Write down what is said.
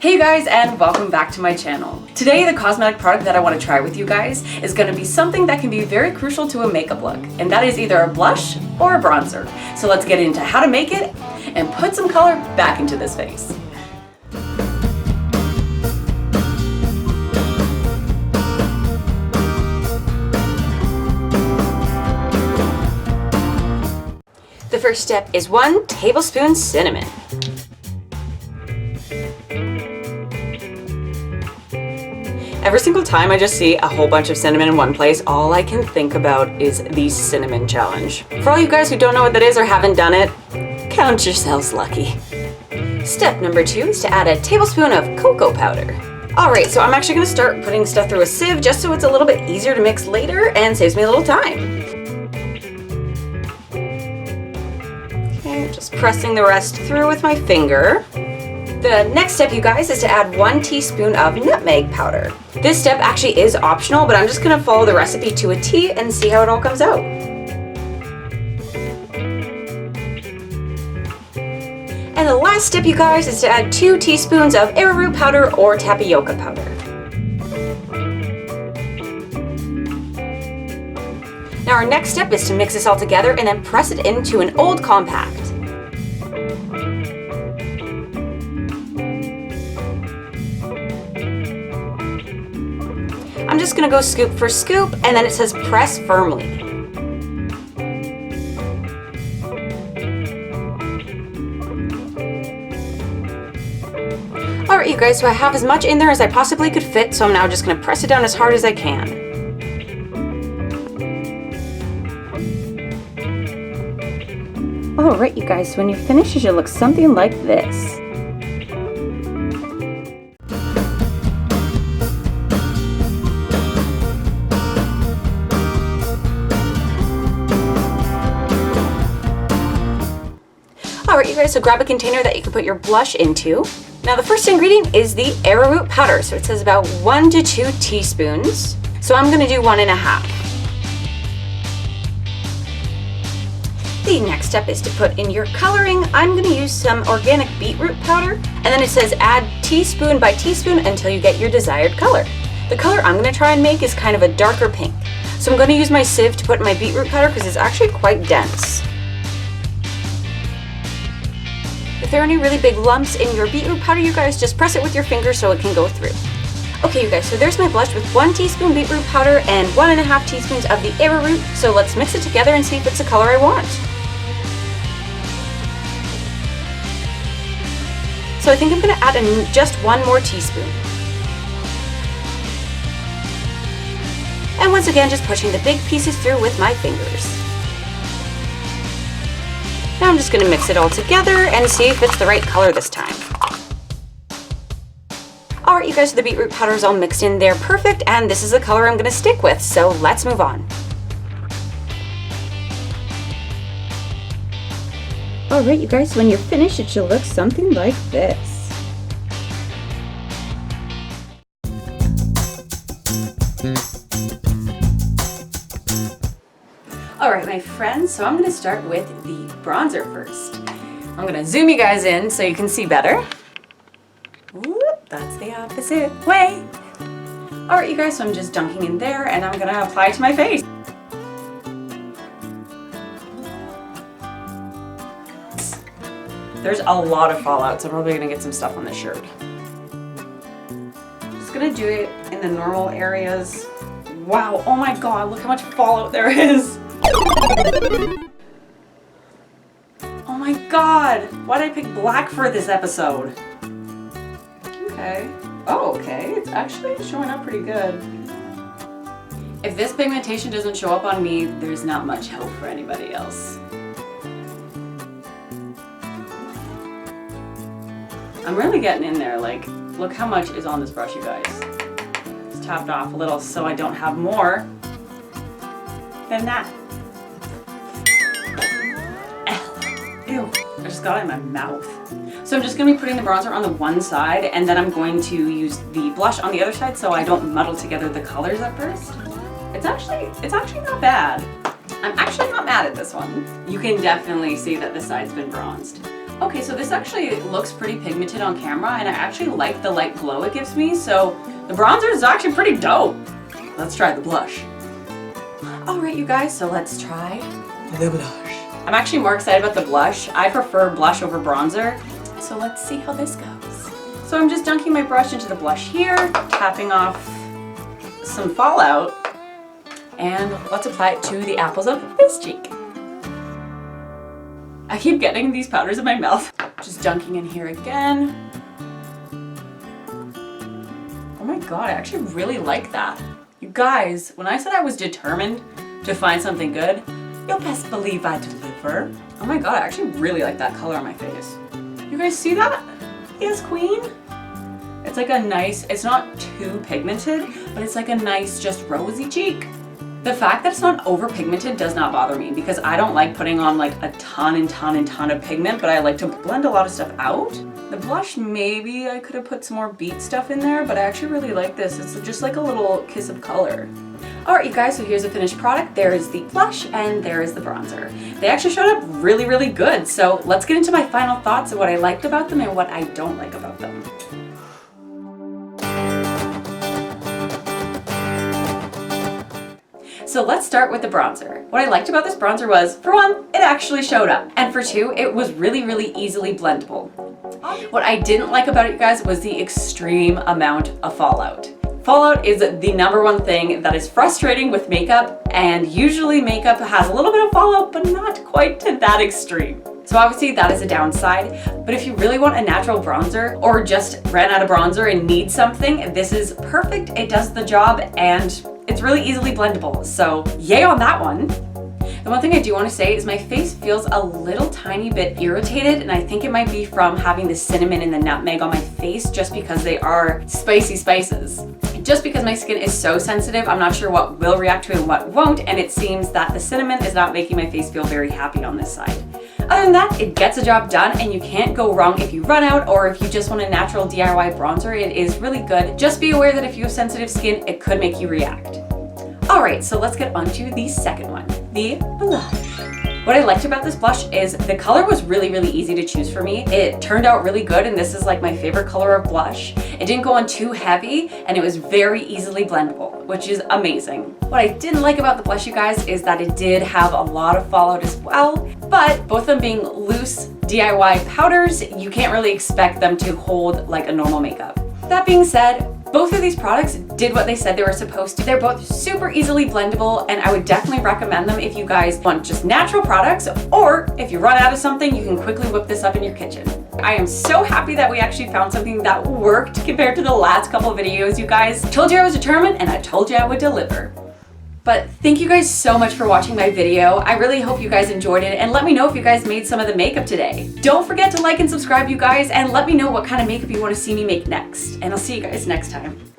Hey you guys, and welcome back to my channel. Today the cosmetic product that I want to try with you guys is going to be something that can be very crucial to a makeup look, and that is either a blush or a bronzer. So let's get into how to make it and put some color back into this face. The first step is 1 tablespoon cinnamon. Every single time I just see a whole bunch of cinnamon in one place, all I can think about is the cinnamon challenge. For all you guys who don't know what that is or haven't done it, count yourselves lucky. Step number 2 is to add a tablespoon of cocoa powder. Alright, so I'm actually going to start putting stuff through a sieve just so it's a little bit easier to mix later and saves me a little time. Okay, just pressing the rest through with my finger. The next step, you guys, is to add 1 teaspoon of nutmeg powder. This step actually is optional, but I'm just going to follow the recipe to a T and see how it all comes out. And the last step, you guys, is to add 2 teaspoons of arrowroot powder or tapioca powder. Now our next step is to mix this all together and then press it into an old compact. I'm just gonna go scoop for scoop, and then it says press firmly. Alright you guys, so I have as much in there as I possibly could fit, so I'm now just gonna press it down as hard as I can. Alright you guys, so when you're finished, it should look something like this. Alright you guys, so grab a container that you can put your blush into. Now the first ingredient is the arrowroot powder, so it says about 1 to 2 teaspoons. So I'm going to do 1.5. The next step is to put in your coloring. I'm going to use some organic beetroot powder, and then it says add teaspoon by teaspoon until you get your desired color. The color I'm going to try and make is kind of a darker pink. So I'm going to use my sieve to put in my beetroot powder because it's actually quite dense. If there are any really big lumps in your beetroot powder, you guys just press it with your finger so it can go through. Okay you guys, so there's my blush with 1 teaspoon beetroot powder and 1.5 teaspoons of the arrowroot. So let's mix it together and see if it's the color I want. So I think I'm going to add in just 1 more teaspoon. And once again, just pushing the big pieces through with my fingers. Now I'm just going to mix it all together and see if it's the right color this time. Alright you guys, so the beetroot powder is all mixed in there perfect, and this is the color I'm going to stick with, so let's move on. Alright you guys, so when you're finished it should look something like this. Alright my friends, so I'm going to start with the bronzer first. I'm going to zoom you guys in so you can see better. Whoop, that's the opposite way. Alright you guys, so I'm just dunking in there and I'm going to apply it to my face. There's a lot of fallout, so I'm probably going to get some stuff on the shirt. Just going to do it in the normal areas. Wow, oh my god, look how much fallout there is. Oh my god! Why did I pick black for this episode? Okay. Oh, okay. It's actually showing up pretty good. If this pigmentation doesn't show up on me, there's not much hope for anybody else. I'm really getting in there. Like, look how much is on this brush, you guys. Just tapped off a little so I don't have more than that. Ew, I just got it in my mouth. So I'm just going to be putting the bronzer on the one side, and then I'm going to use the blush on the other side so I don't muddle together the colors at first. It's actually not bad. I'm actually not mad at this one. You can definitely see that this side's been bronzed. Okay, so this actually looks pretty pigmented on camera, and I actually like the light glow it gives me, so the bronzer is actually pretty dope. Let's try the blush. Alright, you guys, so let's try the blush. I'm actually more excited about the blush. I prefer blush over bronzer, so let's see how this goes. So I'm just dunking my brush into the blush here, tapping off some fallout, and let's apply it to the apples of this cheek. I keep getting these powders in my mouth. Just dunking in here again. Oh my god, I actually really like that. You guys, when I said I was determined to find something good, you'll best believe I deliver. Oh my god, I actually really like that color on my face. You guys see that? Yes, queen? It's like a nice, it's not too pigmented, but it's like a nice, just rosy cheek. The fact that it's not over pigmented does not bother me because I don't like putting on like a ton of pigment, but I like to blend a lot of stuff out. The blush, maybe I could have put some more beat stuff in there, but I actually really like this. It's just like a little kiss of color. Alright, you guys, so here's the finished product. There is the blush and there is the bronzer. They actually showed up really good, so let's get into my final thoughts of what I liked about them and what I don't like about them. So let's start with the bronzer. What I liked about this bronzer was, for one, it actually showed up. And for two, it was really easily blendable. What I didn't like about it, you guys, was the extreme amount of fallout. Fallout is the number one thing that is frustrating with makeup, and usually makeup has a little bit of fallout, but not quite to that extreme. So obviously that is a downside, but if you really want a natural bronzer or just ran out of bronzer and need something, this is perfect. It does the job and it's really easily blendable, so yay on that one. The one thing I do want to say is my face feels a little tiny bit irritated, and I think it might be from having the cinnamon and the nutmeg on my face just because they are spicy spices. Just because my skin is so sensitive, I'm not sure what will react to it and what won't, and it seems that the cinnamon is not making my face feel very happy on this side. Other than that, it gets the job done, and you can't go wrong if you run out or if you just want a natural DIY bronzer. It is really good. Just be aware that if you have sensitive skin, it could make you react. Alright, so let's get on to the second one, the blush. What I liked about this blush is the color was really easy to choose for me. It turned out really good, and this is like my favorite color of blush. It didn't go on too heavy, and it was very easily blendable, which is amazing. What I didn't like about the blush, you guys, is that it did have a lot of fallout as well, but both of them being loose DIY powders, you can't really expect them to hold like a normal makeup. That being said, both of these products did what they said they were supposed to. They're both super easily blendable, and I would definitely recommend them if you guys want just natural products, or if you run out of something, you can quickly whip this up in your kitchen. I am so happy that we actually found something that worked compared to the last couple of videos, you guys. Told you I was determined, and I told you I would deliver. But thank you guys so much for watching my video. I really hope you guys enjoyed it, and let me know if you guys made some of the makeup today. Don't forget to like and subscribe, you guys, and let me know what kind of makeup you want to see me make next. And I'll see you guys next time.